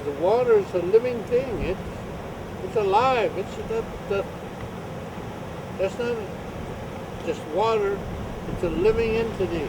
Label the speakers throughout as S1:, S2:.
S1: The water is a living thing. It's alive. That's not just water. It's a living entity.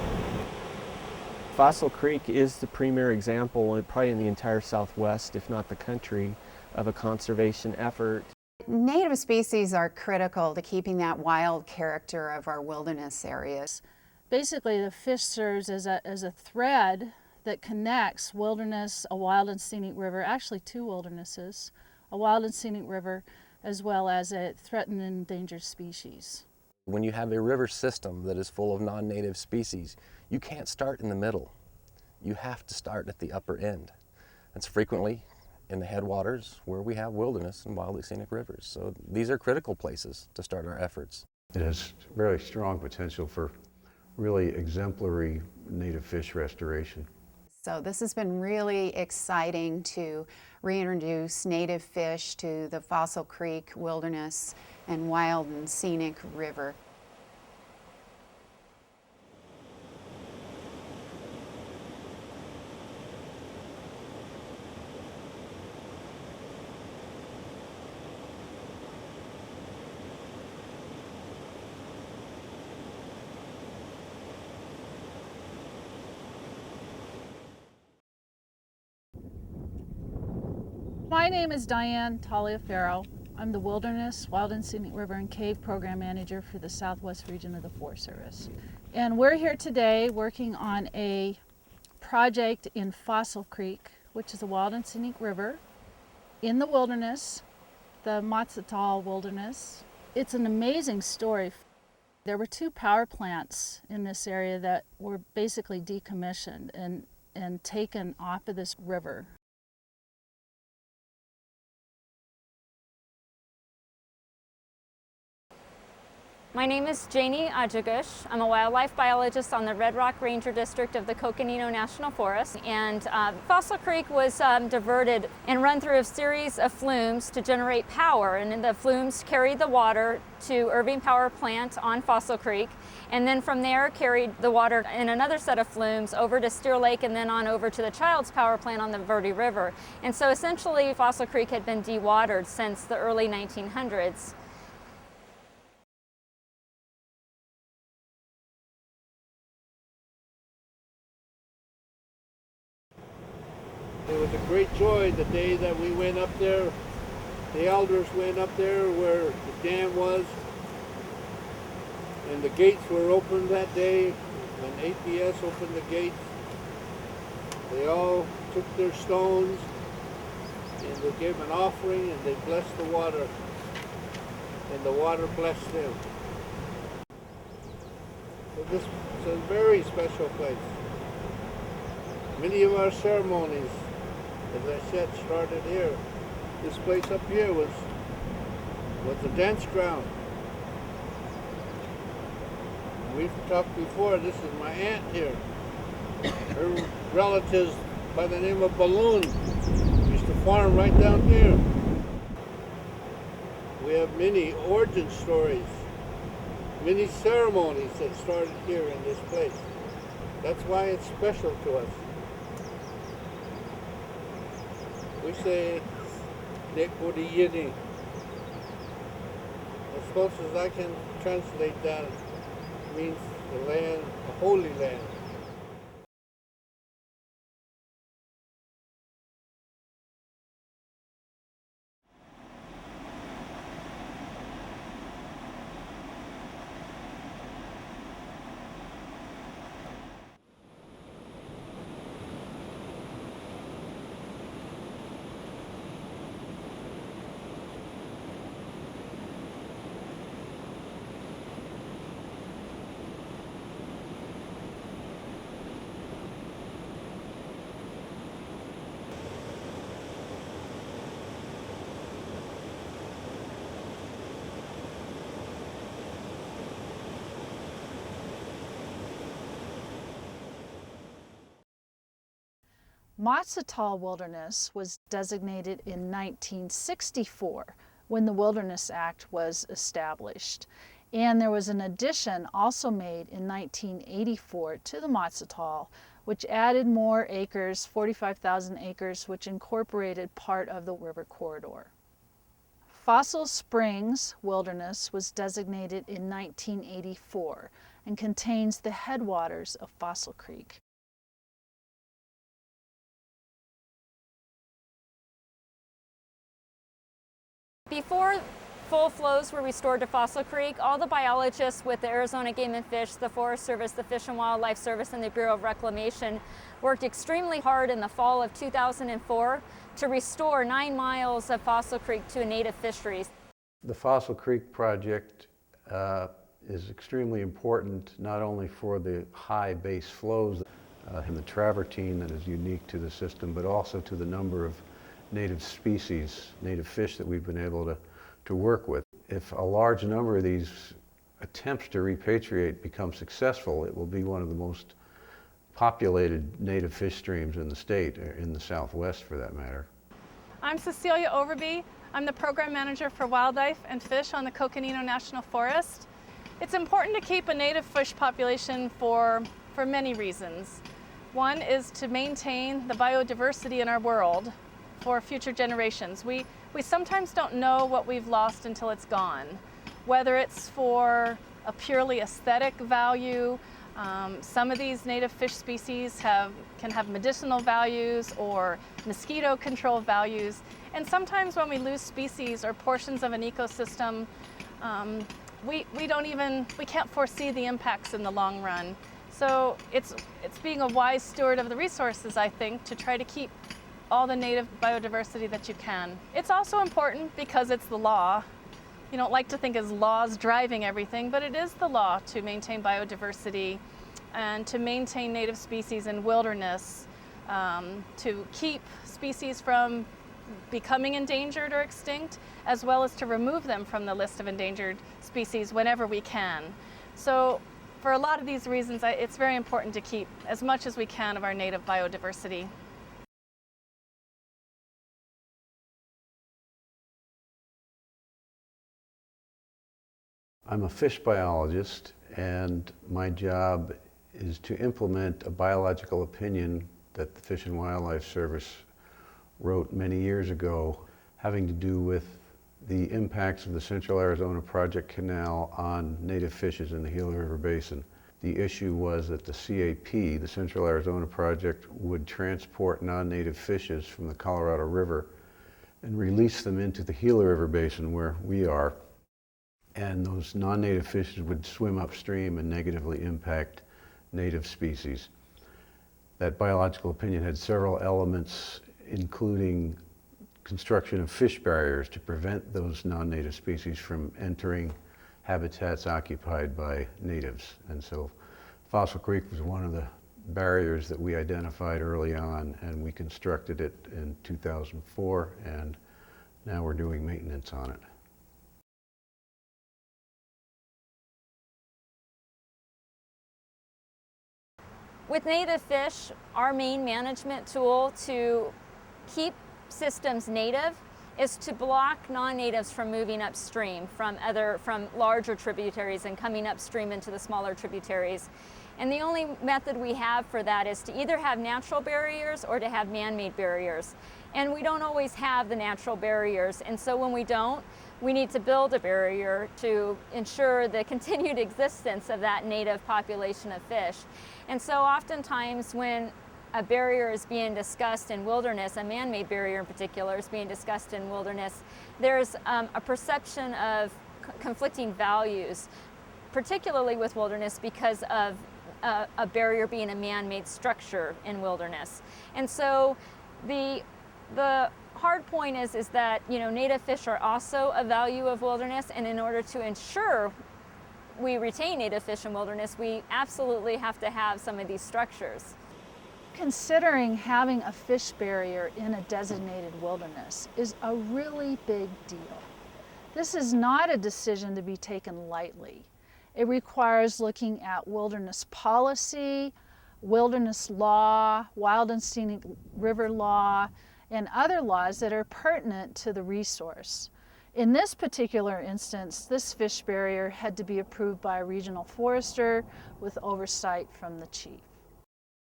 S2: Fossil Creek is the premier example, probably in the entire Southwest, if not the country, of a conservation effort.
S3: Native species are critical to keeping that wild character of our wilderness areas.
S4: Basically, the fish serves as a thread that connects wilderness, a wild and scenic river, actually two wildernesses, a wild and scenic river, as well as a threatened and endangered species.
S5: When you have a river system that is full of non-native species, you can't start in the middle. You have to start at the upper end. That's frequently in the headwaters where we have wilderness and wildly scenic rivers. So these are critical places to start our efforts.
S6: It has very strong potential for really exemplary native fish restoration.
S3: So this has been really exciting to reintroduce native fish to the Fossil Creek wilderness and wild and scenic river.
S4: My name is Diane Taliaferro. I'm the Wilderness, Wild and Scenic River and Cave Program Manager for the Southwest region of the Forest Service. And we're here today working on a project in Fossil Creek, which is a wild and scenic river in the wilderness, the Matzatal Wilderness. It's an amazing story. There were two power plants in this area that were basically decommissioned and taken off of this river.
S7: My name is Janie Ajagush. I'm a wildlife biologist on the Red Rock Ranger District of the Coconino National Forest. And Fossil Creek was diverted and run through a series of flumes to generate power. And the flumes carried the water to Irving Power Plant on Fossil Creek. And then from there carried the water in another set of flumes over to Steer Lake and then on over to the Childs Power Plant on the Verde River. And so essentially Fossil Creek had been dewatered since the early 1900s.
S1: It was a great joy the day that we went up there. The elders went up there where the dam was, and the gates were opened that day. When APS opened the gates, they all took their stones and they gave an offering and they blessed the water, and the water blessed them. So this is a very special place. Many of our ceremonies, as I said, started here. This place up here was a dance ground. We've talked before, this is my aunt here. Her relatives by the name of Balloon used to farm right down here. We have many origin stories, many ceremonies that started here in this place. That's why it's special to us. We say, Nekodiyini. As close as I can translate that, means the land, the holy land.
S4: Matzatal Wilderness was designated in 1964 when the Wilderness Act was established. And there was an addition also made in 1984 to the Motts Atoll, which added more acres, 45,000 acres, which incorporated part of the river corridor. Fossil Springs Wilderness was designated in 1984 and contains the headwaters of Fossil Creek.
S7: Before full flows were restored to Fossil Creek, all the biologists with the Arizona Game and Fish, the Forest Service, the Fish and Wildlife Service, and the Bureau of Reclamation worked extremely hard in the fall of 2004 to restore 9 miles of Fossil Creek to a native fisheries.
S6: The Fossil Creek project is extremely important not only for the high base flows and the travertine that is unique to the system, but also to the number of native species, native fish that we've been able to work with. If a large number of these attempts to repatriate become successful, it will be one of the most populated native fish streams in the state, or in the Southwest for that matter.
S8: I'm Cecilia Overby. I'm the program manager for wildlife and fish on the Coconino National Forest. It's important to keep a native fish population for many reasons. One is to maintain the biodiversity in our world for future generations. We sometimes don't know what we've lost until it's gone, whether it's for a purely aesthetic value. Some of these native fish species can have medicinal values or mosquito control values. And sometimes when we lose species or portions of an ecosystem, we can't foresee the impacts in the long run. So it's being a wise steward of the resources, I think, to try to keep all the native biodiversity that you can. It's also important because it's the law. You don't like to think as laws driving everything, but it is the law to maintain biodiversity and to maintain native species in wilderness, to keep species from becoming endangered or extinct, as well as to remove them from the list of endangered species whenever we can. So for a lot of these reasons, it's very important to keep as much as we can of our native biodiversity.
S6: I'm a fish biologist, and my job is to implement a biological opinion that the Fish and Wildlife Service wrote many years ago, having to do with the impacts of the Central Arizona Project Canal on native fishes in the Gila River Basin. The issue was that the CAP, the Central Arizona Project, would transport non-native fishes from the Colorado River and release them into the Gila River Basin where we are. And those non-native fishes would swim upstream and negatively impact native species. That biological opinion had several elements, including construction of fish barriers to prevent those non-native species from entering habitats occupied by natives. And so Fossil Creek was one of the barriers that we identified early on, and we constructed it in 2004, and now we're doing maintenance on it.
S7: With native fish, our main management tool to keep systems native is to block non-natives from moving upstream from larger tributaries and coming upstream into the smaller tributaries. And the only method we have for that is to either have natural barriers or to have man-made barriers. And we don't always have the natural barriers, and so when we don't, we need to build a barrier to ensure the continued existence of that native population of fish. And so oftentimes when a barrier is being discussed in wilderness, a man-made barrier in particular is being discussed in wilderness, there's a perception of conflicting values, particularly with wilderness because of a barrier being a man-made structure in wilderness. And so the hard point is that, you know, native fish are also a value of wilderness, and in order to ensure we retain native fish in wilderness, we absolutely have to have some of these structures.
S4: Considering having a fish barrier in a designated wilderness is a really big deal. This is not a decision to be taken lightly. It requires looking at wilderness policy, wilderness law, wild and scenic river law, and other laws that are pertinent to the resource. In this particular instance, this fish barrier had to be approved by a regional forester with oversight from the chief.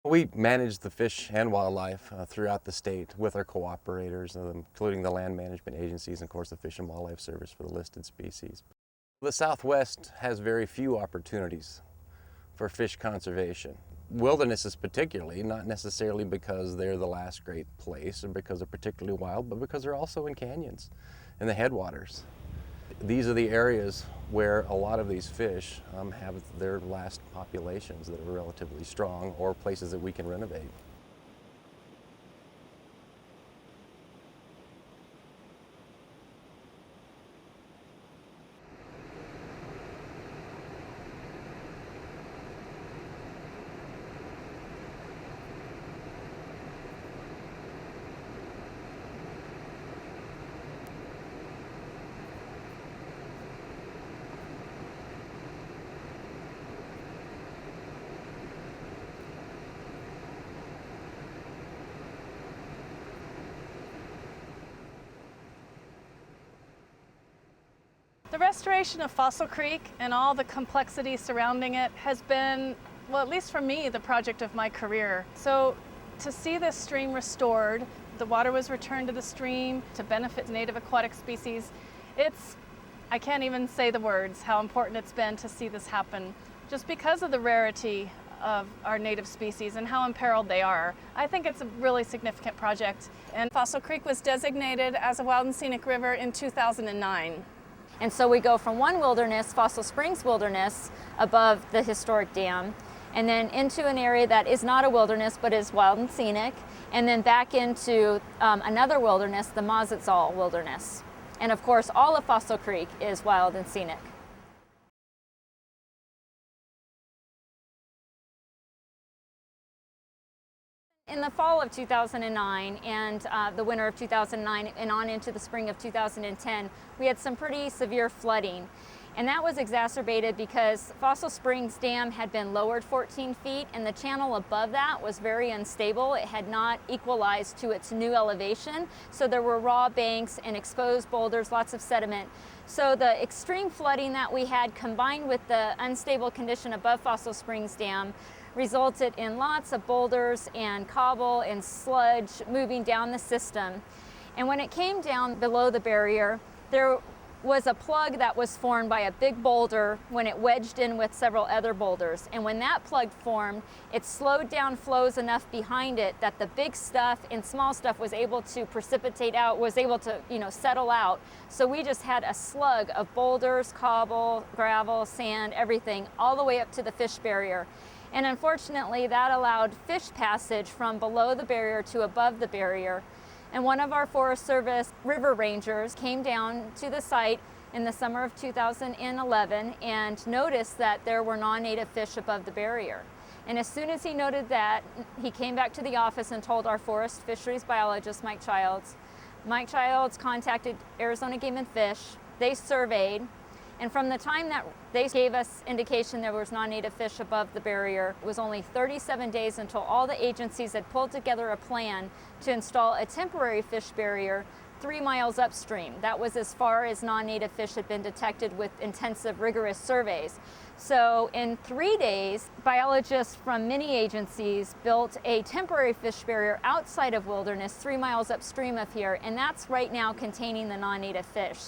S5: We manage the fish and wildlife throughout the state with our cooperators, including the land management agencies and, of course, the Fish and Wildlife Service for the listed species. The Southwest has very few opportunities for fish conservation. Wildernesses particularly, not necessarily because they're the last great place or because they're particularly wild, but because they're also in canyons, in the headwaters. These are the areas where a lot of these fish have their last populations that are relatively strong, or places that we can renovate.
S8: The restoration of Fossil Creek and all the complexity surrounding it has been, well, at least for me, the project of my career. So to see this stream restored, the water was returned to the stream to benefit native aquatic species. I can't even say the words how important it's been to see this happen, just because of the rarity of our native species and how imperiled they are. I think it's a really significant project. And Fossil Creek was designated as a wild and scenic river in 2009.
S7: And so we go from one wilderness, Fossil Springs Wilderness, above the historic dam, and then into an area that is not a wilderness but is wild and scenic, and then back into another wilderness, the Mazatzal Wilderness. And of course, all of Fossil Creek is wild and scenic. In the fall of 2009 and the winter of 2009 and on into the spring of 2010, we had some pretty severe flooding. And that was exacerbated because Fossil Springs Dam had been lowered 14 feet and the channel above that was very unstable. It had not equalized to its new elevation. So there were raw banks and exposed boulders, lots of sediment. So the extreme flooding that we had combined with the unstable condition above Fossil Springs Dam resulted in lots of boulders and cobble and sludge moving down the system. And when it came down below the barrier, there was a plug that was formed by a big boulder when it wedged in with several other boulders. And when that plug formed, it slowed down flows enough behind it that the big stuff and small stuff was able to precipitate out, was able to, settle out. So we just had a slug of boulders, cobble, gravel, sand, everything, all the way up to the fish barrier. And unfortunately, that allowed fish passage from below the barrier to above the barrier. And one of our Forest Service river rangers came down to the site in the summer of 2011 and noticed that there were non-native fish above the barrier. And as soon as he noted that, he came back to the office and told our forest fisheries biologist, Mike Childs. Mike Childs contacted Arizona Game and Fish. They surveyed. And from the time that they gave us indication there was non-native fish above the barrier, it was only 37 days until all the agencies had pulled together a plan to install a temporary fish barrier 3 miles upstream. That was as far as non-native fish had been detected with intensive, rigorous surveys. So in 3 days, biologists from many agencies built a temporary fish barrier outside of Wilderness 3 miles upstream of here, and that's right now containing the non-native fish.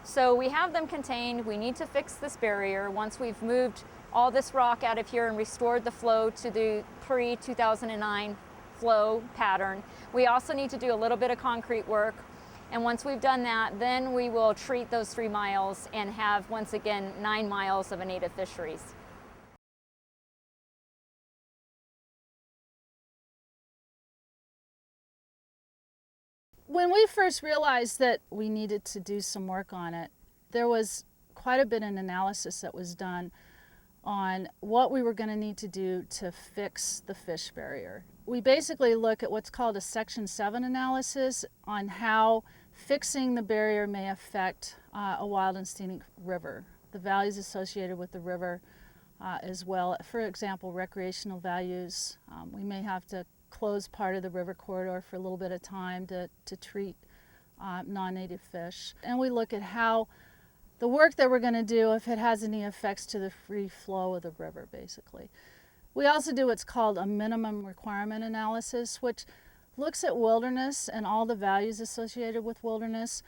S7: So we have them contained. We need to fix this barrier once we've moved all this rock out of here and restored the flow to the pre-2009 flow pattern. We also need to do a little bit of concrete work. And once we've done that, then we will treat those 3 miles and have, once again, 9 miles of a native fisheries.
S4: When we first realized that we needed to do some work on it, there was quite a bit of analysis that was done on what we were going to need to do to fix the fish barrier. We basically look at what's called a Section 7 analysis on how fixing the barrier may affect a wild and scenic river, the values associated with the river as well. For example, recreational values. We may have to close part of the river corridor for a little bit of time to treat non-native fish. And we look at how the work that we're going to do, if it has any effects to the free flow of the river, basically. We also do what's called a minimum requirement analysis, which looks at wilderness and all the values associated with wilderness,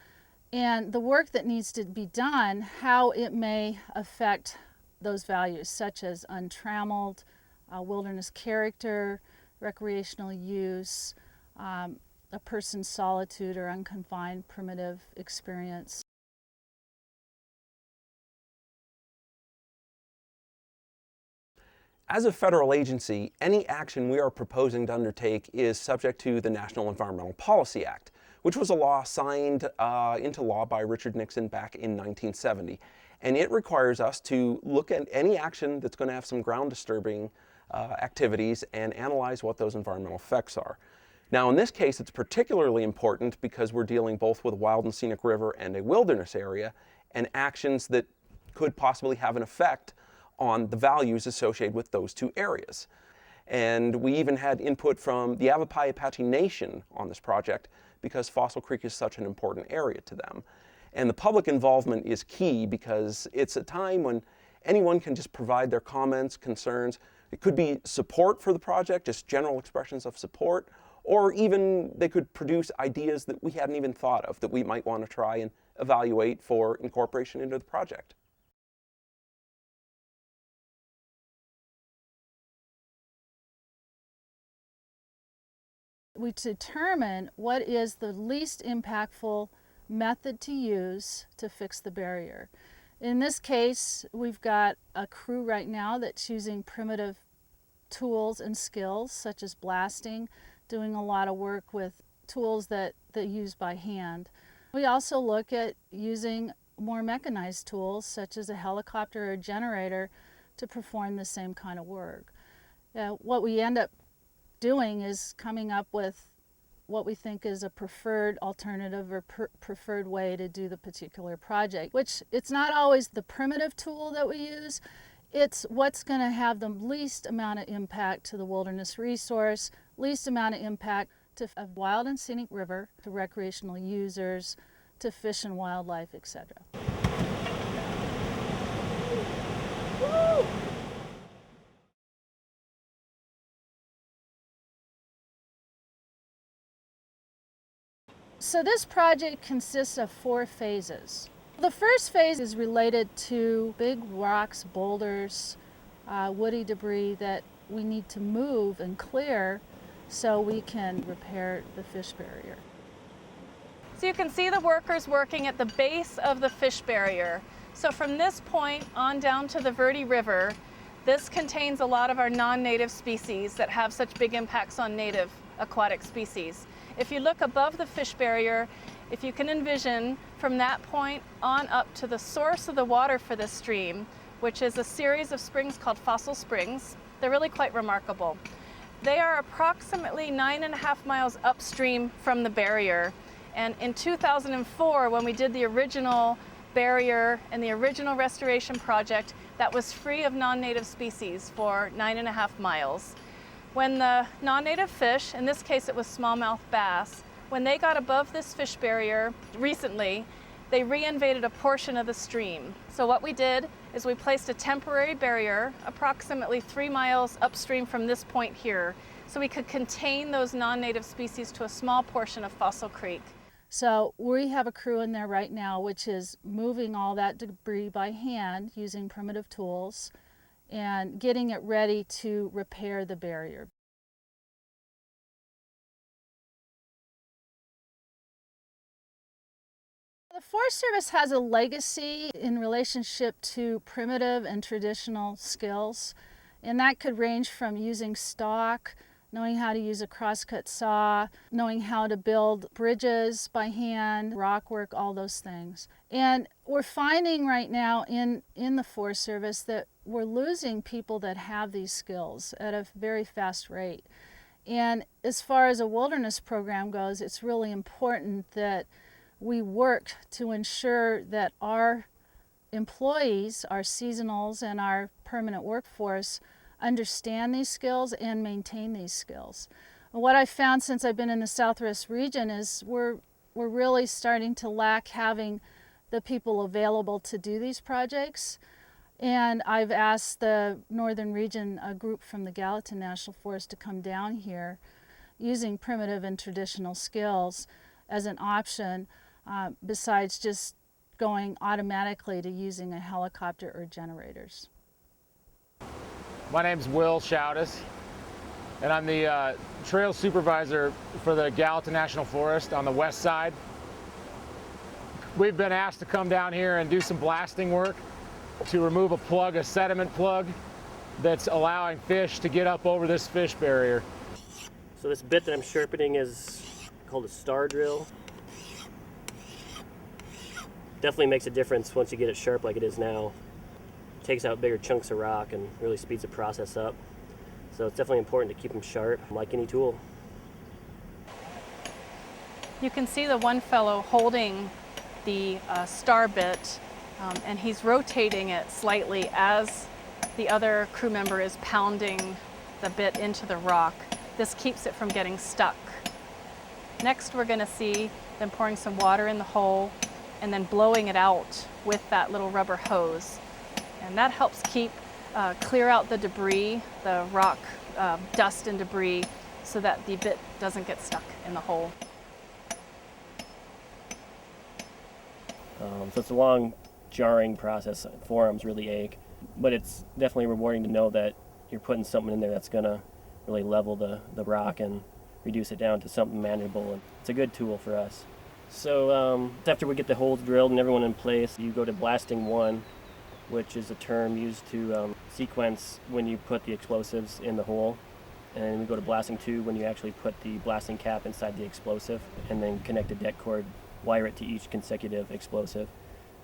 S4: and the work that needs to be done, how it may affect those values, such as untrammeled, wilderness character, recreational use, a person's solitude or unconfined primitive experience.
S9: As a federal agency, any action we are proposing to undertake is subject to the National Environmental Policy Act, which was a law signed into law by Richard Nixon back in 1970. And it requires us to look at any action that's going to have some ground disturbing activities and analyze what those environmental effects are. Now in this case it's particularly important because we're dealing both with a wild and scenic river and a wilderness area, and actions that could possibly have an effect on the values associated with those two areas. And we even had input from the Yavapai Apache Nation on this project because Fossil Creek is such an important area to them. And the public involvement is key because it's a time when anyone can just provide their comments, concerns. It could be support for the project, just general expressions of support, or even they could produce ideas that we hadn't even thought of that we might want to try and evaluate for incorporation into the project.
S4: We determine what is the least impactful method to use to fix the barrier. In this case, we've got a crew right now that's using primitive tools and skills such as blasting, doing a lot of work with tools that use by hand. We also look at using more mechanized tools such as a helicopter or a generator to perform the same kind of work. What we end up doing is coming up with what we think is a preferred alternative or preferred way to do the particular project, which it's not always the primitive tool that we use, it's what's going to have the least amount of impact to the wilderness resource, least amount of impact to a wild and scenic river, to recreational users, to fish and wildlife, etc. So this project consists of 4 phases. The first phase is related to big rocks, boulders, woody debris that we need to move and clear so we can repair the fish barrier.
S8: So you can see the workers working at the base of the fish barrier. So from this point on down to the Verde River, this contains a lot of our non-native species that have such big impacts on native aquatic species. If you look above the fish barrier, if you can envision from that point on up to the source of the water for this stream, which is a series of springs called Fossil Springs, they're really quite remarkable. They are approximately 9.5 miles upstream from the barrier. And in 2004, when we did the original barrier and the original restoration project, that was free of non-native species for 9.5 miles. When the non-native fish, in this case it was smallmouth bass, when they got above this fish barrier recently, they reinvaded a portion of the stream. So what we did is we placed a temporary barrier approximately 3 miles upstream from this point here, so we could contain those non-native species to a small portion of Fossil Creek.
S4: So we have a crew in there right now which is moving all that debris by hand using primitive tools and getting it ready to repair the barrier. The Forest Service has a legacy in relationship to primitive and traditional skills, and that could range from using stock, knowing how to use a crosscut saw, knowing how to build bridges by hand, rock work, all those things. And we're finding right now in the Forest Service that we're losing people that have these skills at a very fast rate. And as far as a wilderness program goes, it's really important that we work to ensure that our employees, our seasonals, and our permanent workforce understand these skills and maintain these skills. What I've found since I've been in the Southwest region is we're we're really starting to lack having the people available to do these projects. And I've asked the Northern Region, a group from the Gallatin National Forest, to come down here using primitive and traditional skills as an option, besides just going automatically to using a helicopter or generators.
S10: My name's Will Shoutis, and I'm the trail supervisor for the Gallatin National Forest on the west side. We've been asked to come down here and do some blasting work to remove a plug, a sediment plug, that's allowing fish to get up over this fish barrier.
S11: So this bit that I'm sharpening is called a star drill. Definitely makes a difference once you get it sharp like it is now. It takes out bigger chunks of rock and really speeds the process up. So it's definitely important to keep them sharp, like any tool.
S8: You can see the one fellow holding the star bit, and he's rotating it slightly as the other crew member is pounding the bit into the rock. This keeps it from getting stuck. Next, we're going to see them pouring some water in the hole and then blowing it out with that little rubber hose. And that helps clear out the debris, the rock dust and debris, so that the bit doesn't get stuck in the hole.
S11: So it's a long, jarring process. Forearms really ache, but it's definitely rewarding to know that you're putting something in there that's going to really level the rock and reduce it down to something manageable. And it's a good tool for us. So after we get the holes drilled and everyone in place, you go to blasting 1, which is a term used to sequence when you put the explosives in the hole. And we go to blasting 2 when you actually put the blasting cap inside the explosive and then connect a det cord, wire it to each consecutive explosive,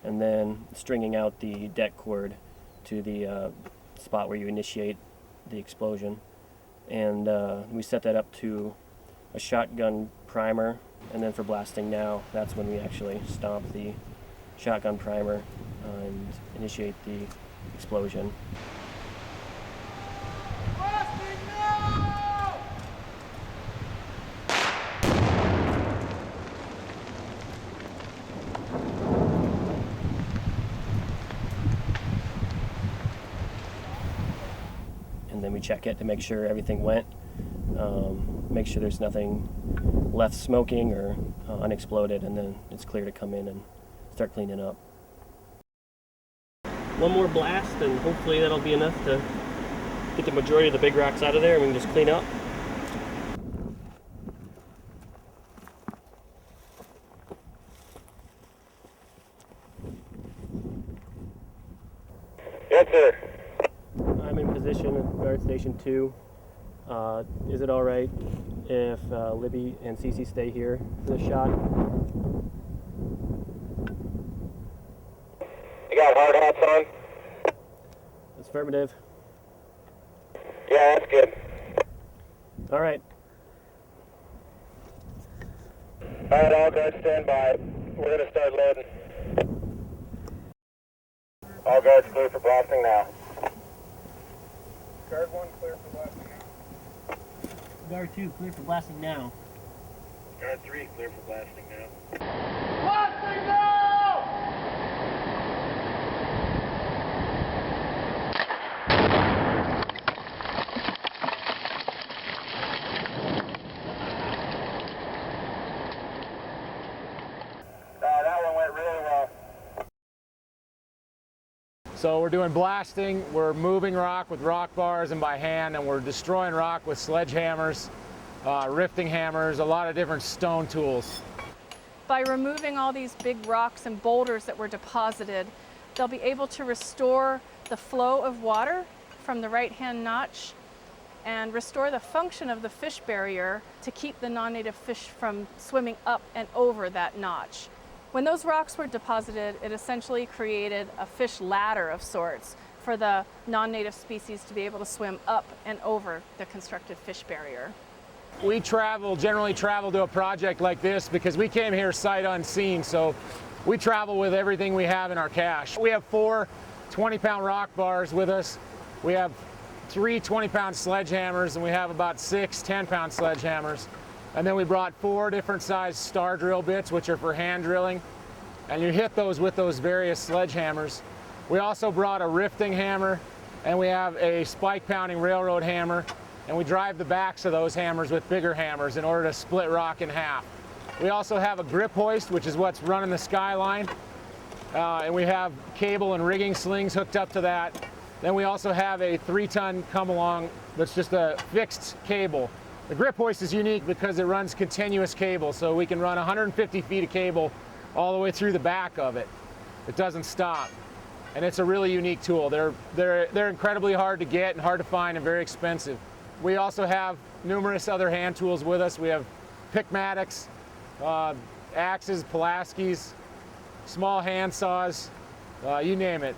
S11: and then stringing out the det cord to the spot where you initiate the explosion. And we set that up to a shotgun primer, and then for blasting now, that's when we actually stomp the shotgun primer and initiate the explosion. And then we check it to make sure everything went, make sure there's nothing left smoking or unexploded, and then it's clear to come in and start cleaning up. One more blast and hopefully that'll be enough to get the majority of the big rocks out of there and we can just clean up.
S12: Yes, sir.
S11: I'm in position at guard station 2. Is it all right if Libby and Cece stay here for the shot?
S12: You got hard hats on?
S11: That's affirmative.
S12: Yeah, that's good.
S11: All right.
S12: All right, all guards stand by. We're going to start loading. All guards clear for blasting now. Guard 1 clear for blasting now.
S11: Guard 2 clear for blasting now.
S12: Guard 3 clear for blasting now.
S13: Blasting now!
S12: That one went really well.
S10: So we're doing blasting, we're moving rock with rock bars and by hand, and we're destroying rock with sledgehammers, rifting hammers, a lot of different stone tools.
S8: By removing all these big rocks and boulders that were deposited, they'll be able to restore the flow of water from the right-hand notch and restore the function of the fish barrier to keep the non-native fish from swimming up and over that notch. When those rocks were deposited, it essentially created a fish ladder of sorts for the non-native species to be able to swim up and over the constructed fish barrier.
S10: We generally travel to a project like this because we came here sight unseen, so we travel with everything we have in our cache. We have 4 20-pound rock bars with us. We have 3 20-pound sledgehammers, and we have about 6 10-pound sledgehammers. And then we brought 4 different size star drill bits, which are for hand drilling. And you hit those with those various sledgehammers. We also brought a rifting hammer, and we have a spike pounding railroad hammer, and we drive the backs of those hammers with bigger hammers in order to split rock in half. We also have a grip hoist, which is what's running the skyline, and we have cable and rigging slings hooked up to that. Then we also have a 3-ton come-along that's just a fixed cable. The grip hoist is unique because it runs continuous cable, so we can run 150 feet of cable all the way through the back of it. It doesn't stop, and it's a really unique tool. They're incredibly hard to get and hard to find and very expensive. We also have numerous other hand tools with us. We have pickmatics, axes, Pulaskis, small hand saws, you name it.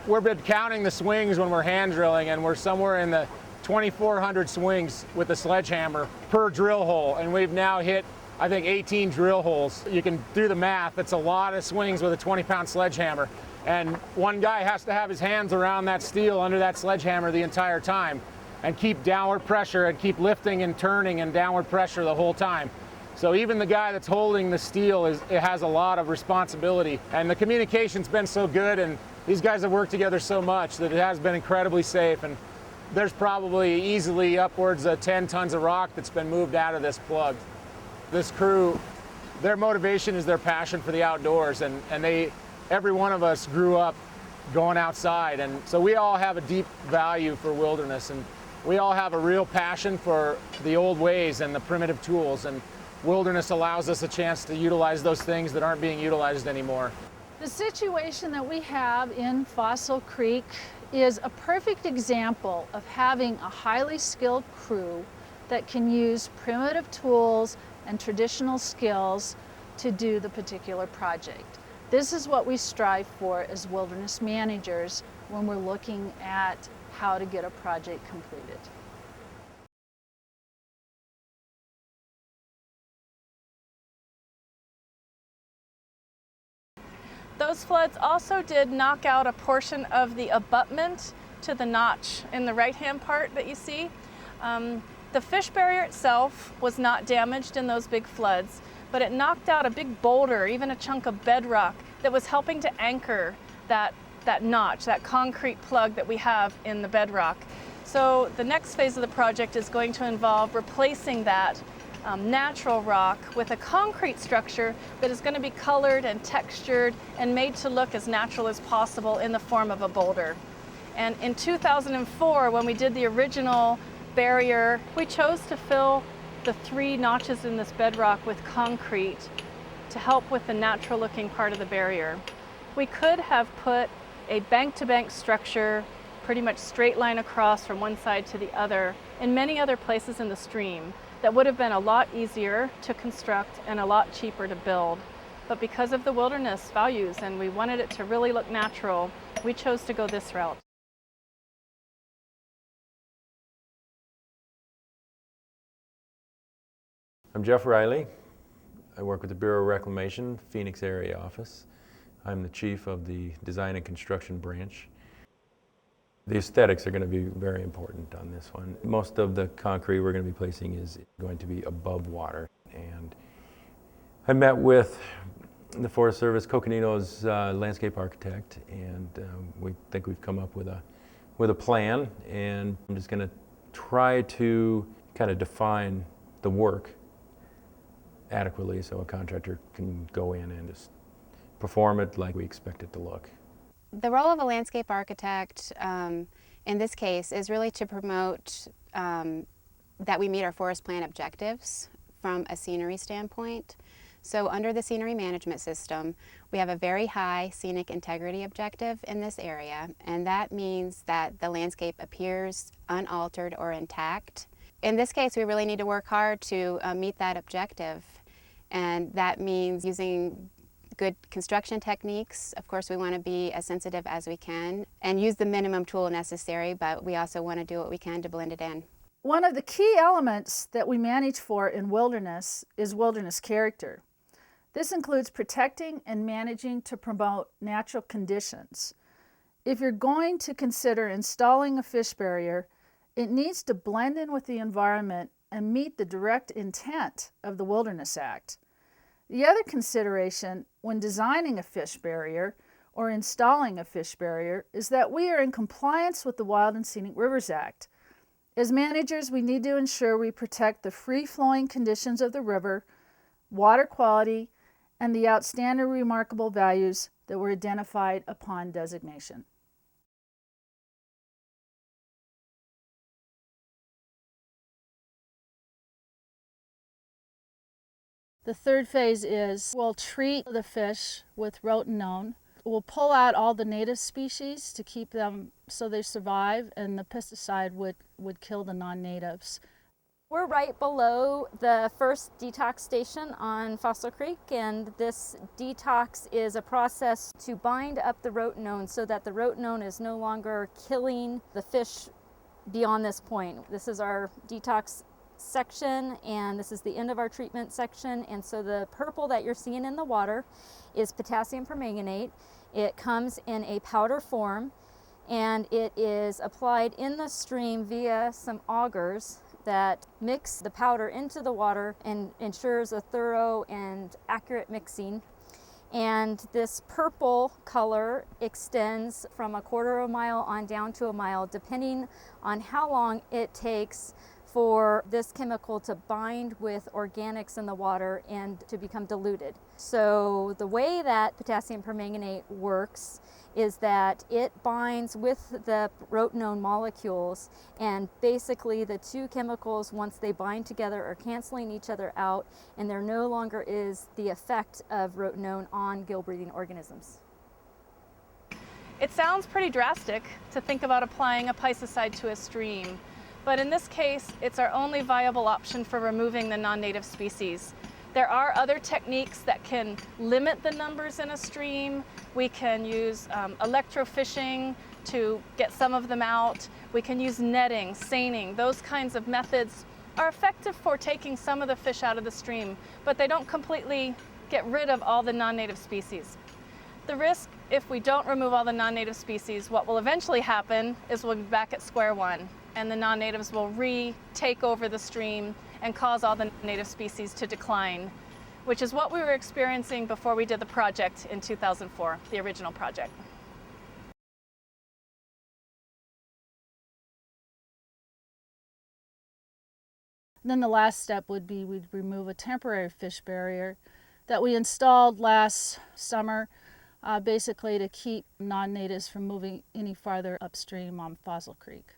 S10: We've been counting the swings when we're hand drilling, and we're somewhere in the 2,400 swings with the sledgehammer per drill hole, and we've now hit, I think, 18 drill holes. You can do the math. It's a lot of swings with a 20-pound sledgehammer, and one guy has to have his hands around that steel under that sledgehammer the entire time and keep downward pressure and keep lifting and turning and downward pressure the whole time. So even the guy that's holding the steel it has a lot of responsibility, and the communication's been so good, and these guys have worked together so much that it has been incredibly safe. And there's probably easily upwards of 10 tons of rock that's been moved out of this plug. This crew, their motivation is their passion for the outdoors, and every one of us grew up going outside, and so we all have a deep value for wilderness, and we all have a real passion for the old ways and the primitive tools, and wilderness allows us a chance to utilize those things that aren't being utilized anymore.
S4: The situation that we have in Fossil Creek is a perfect example of having a highly skilled crew that can use primitive tools and traditional skills to do the particular project. This is what we strive for as wilderness managers when we're looking at how to get a project completed.
S8: Those floods also did knock out a portion of the abutment to the notch in the right-hand part that you see. The fish barrier itself was not damaged in those big floods, but it knocked out a big boulder, even a chunk of bedrock that was helping to anchor that notch, that concrete plug that we have in the bedrock. So the next phase of the project is going to involve replacing that natural rock with a concrete structure that is going to be colored and textured and made to look as natural as possible in the form of a boulder. And in 2004, when we did the original barrier, we chose to fill the 3 notches in this bedrock with concrete to help with the natural looking part of the barrier. We could have put a bank-to-bank structure pretty much straight line across from one side to the other in many other places in the stream. That would have been a lot easier to construct and a lot cheaper to build. But because of the wilderness values and we wanted it to really look natural, we chose to go this route.
S14: I'm Jeff Riley. I work with the Bureau of Reclamation, Phoenix area office. I'm the chief of the Design and Construction branch. The aesthetics are going to be very important on this one. Most of the concrete we're going to be placing is going to be above water. And I met with the Forest Service, Coconino's landscape architect, and we think we've come up with a plan. And I'm just going to try to kind of define the work adequately so a contractor can go in and just perform it like we expect it to look.
S3: The role of a landscape architect in this case is really to promote that we meet our forest plan objectives from a scenery standpoint. So under the scenery management system, we have a very high scenic integrity objective in this area, and that means that the landscape appears unaltered or intact. In this case, we really need to work hard to meet that objective, and that means using good construction techniques. Of course, we want to be as sensitive as we can and use the minimum tool necessary, but we also want to do what we can to blend it in.
S4: One of the key elements that we manage for in wilderness is wilderness character. This includes protecting and managing to promote natural conditions. If you're going to consider installing a fish barrier, it needs to blend in with the environment and meet the direct intent of the Wilderness Act. The other consideration when designing a fish barrier or installing a fish barrier is that we are in compliance with the Wild and Scenic Rivers Act. As managers, we need to ensure we protect the free-flowing conditions of the river, water quality, and the outstanding remarkable values that were identified upon designation. The third phase is we'll treat the fish with rotenone. We'll pull out all the native species to keep them so they survive, and the pesticide would kill the non-natives.
S7: We're right below the first detox station on Fossil Creek, and this detox is a process to bind up the rotenone so that the rotenone is no longer killing the fish beyond this point. This is our detox section, and this is the end of our treatment section. And so the purple that you're seeing in the water is potassium permanganate. It comes in a powder form, and it is applied in the stream via some augers that mix the powder into the water and ensures a thorough and accurate mixing. And this purple color extends from a quarter of a mile on down to a mile, depending on how long it takes for this chemical to bind with organics in the water and to become diluted. So the way that potassium permanganate works is that it binds with the rotenone molecules, and basically the two chemicals, once they bind together, are canceling each other out, and there no longer is the effect of rotenone on gill-breathing organisms.
S8: It sounds pretty drastic to think about applying a pesticide to a stream, but in this case, it's our only viable option for removing the non-native species. There are other techniques that can limit the numbers in a stream. We can use electrofishing to get some of them out. We can use netting, seining. Those kinds of methods are effective for taking some of the fish out of the stream, but they don't completely get rid of all the non-native species. The risk, if we don't remove all the non-native species, what will eventually happen is we'll be back at square one, and the non-natives will retake over the stream and cause all the native species to decline, which is what we were experiencing before we did the project in 2004, the original project.
S4: Then the last step would be we'd remove a temporary fish barrier that we installed last summer, basically to keep non-natives from moving any farther upstream on Fossil Creek.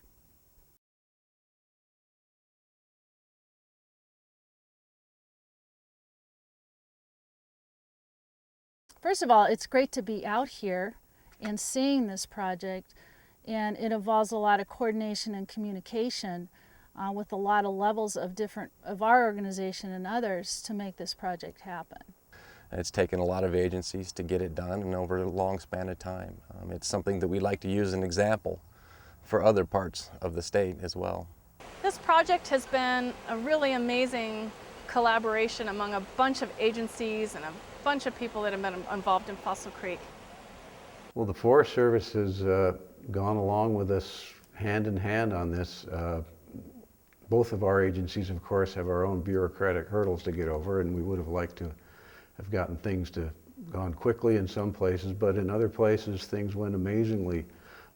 S4: First of all, it's great to be out here and seeing this project, and it involves a lot of coordination and communication with a lot of levels of our organization and others to make this project happen.
S5: It's taken a lot of agencies to get it done, and over a long span of time. It's something that we like to use as an example for other parts of the state as well.
S8: This project has been a really amazing collaboration among a bunch of agencies and a bunch of people that have been involved in Fossil Creek.
S6: Well, the Forest Service has gone along with us hand in hand on this. Both of our agencies, of course, have our own bureaucratic hurdles to get over, and we would have liked to have gotten things to gone quickly in some places, but in other places things went amazingly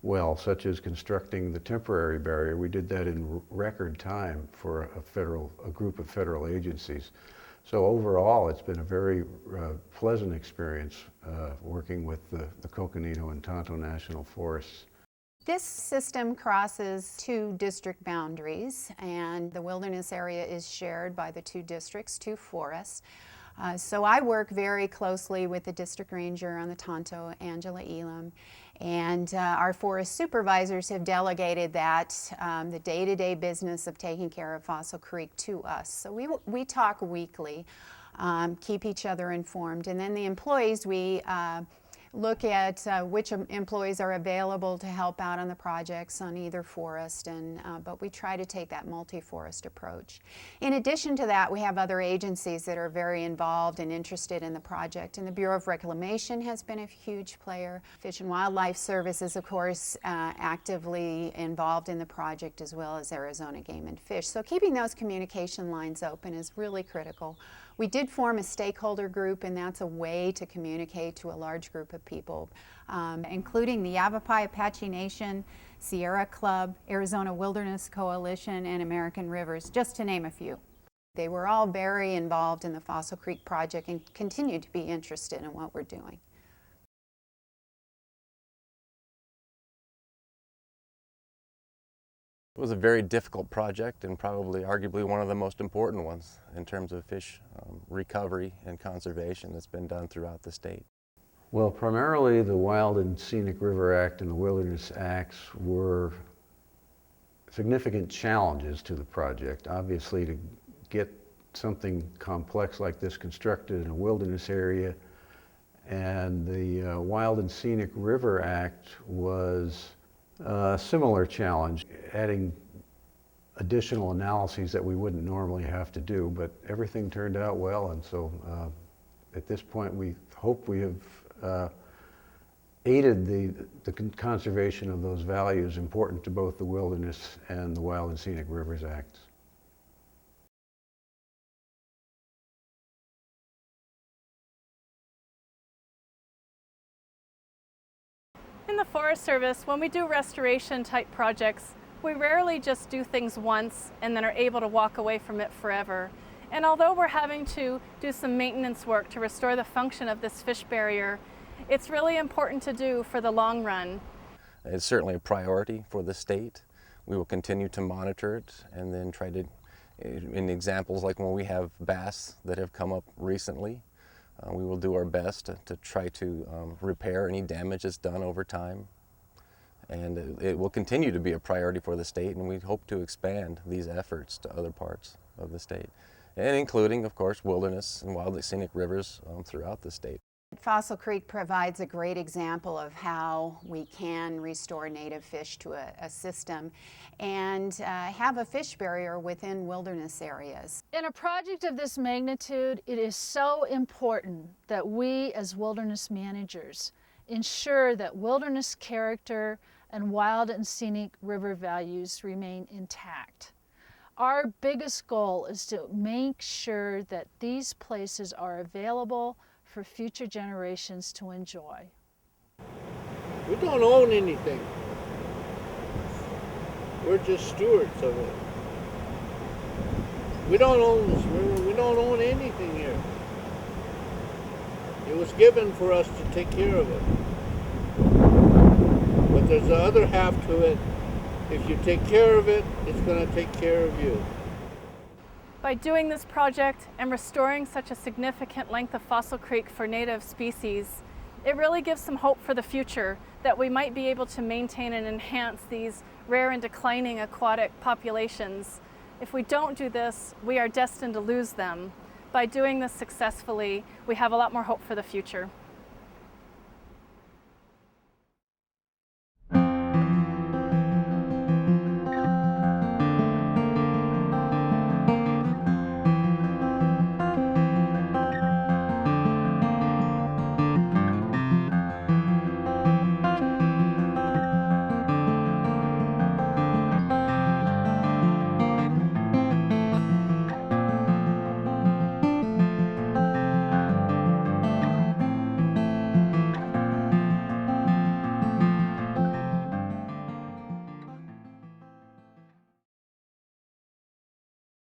S6: well, such as constructing the temporary barrier. We did that in record time for a group of federal agencies. So overall, it's been a very pleasant experience working with the Coconino and Tonto National Forests.
S3: This system crosses two district boundaries, and the wilderness area is shared by the two districts, two forests. So I work very closely with the district ranger on the Tonto, Angela Elam, and our forest supervisors have delegated that, the day-to-day business of taking care of Fossil Creek to us. So we talk weekly, keep each other informed, and then the employees, we look at which employees are available to help out on the projects on either forest, but we try to take that multi-forest approach. In addition to that, we have other agencies that are very involved and interested in the project, and the Bureau of Reclamation has been a huge player. Fish and Wildlife Service is, of course, actively involved in the project, as well as Arizona Game and Fish. So keeping those communication lines open is really critical. We did form a stakeholder group, and that's a way to communicate to a large group of people, including the Yavapai Apache Nation, Sierra Club, Arizona Wilderness Coalition, and American Rivers, just to name a few. They were all very involved in the Fossil Creek project and continue to be interested in what we're doing.
S5: It was a very difficult project and probably arguably one of the most important ones in terms of fish recovery and conservation that's been done throughout the state.
S6: Well, primarily the Wild and Scenic River Act and the Wilderness Acts were significant challenges to the project. Obviously, to get something complex like this constructed in a wilderness area, and the Wild and Scenic River Act was a similar challenge, adding additional analyses that we wouldn't normally have to do, but everything turned out well, and so at this point we hope we have aided the conservation of those values important to both the Wilderness and the Wild and Scenic Rivers Acts.
S8: In the Forest Service, when we do restoration type projects, we rarely just do things once and then are able to walk away from it forever. And although we're having to do some maintenance work to restore the function of this fish barrier, it's really important to do for the long run.
S5: It's certainly a priority for the state. We will continue to monitor it and then try to, in examples like when we have bass that have come up recently, we will do our best to try to repair any damage that's done over time. And it will continue to be a priority for the state, and we hope to expand these efforts to other parts of the state, and including, of course, wilderness and wild and scenic rivers throughout the state.
S3: Fossil Creek provides a great example of how we can restore native fish to a system and have a fish barrier within wilderness areas.
S4: In a project of this magnitude, it is so important that we as wilderness managers ensure that wilderness character and wild and scenic river values remain intact. Our biggest goal is to make sure that these places are available for future generations to enjoy.
S1: We don't own anything. We're just stewards of it. We don't own this river. We don't own anything here. It was given for us to take care of it. But there's the other half to it. If you take care of it, it's going to take care of you.
S8: By doing this project and restoring such a significant length of Fossil Creek for native species, it really gives some hope for the future that we might be able to maintain and enhance these rare and declining aquatic populations. If we don't do this, we are destined to lose them. By doing this successfully, we have a lot more hope for the future.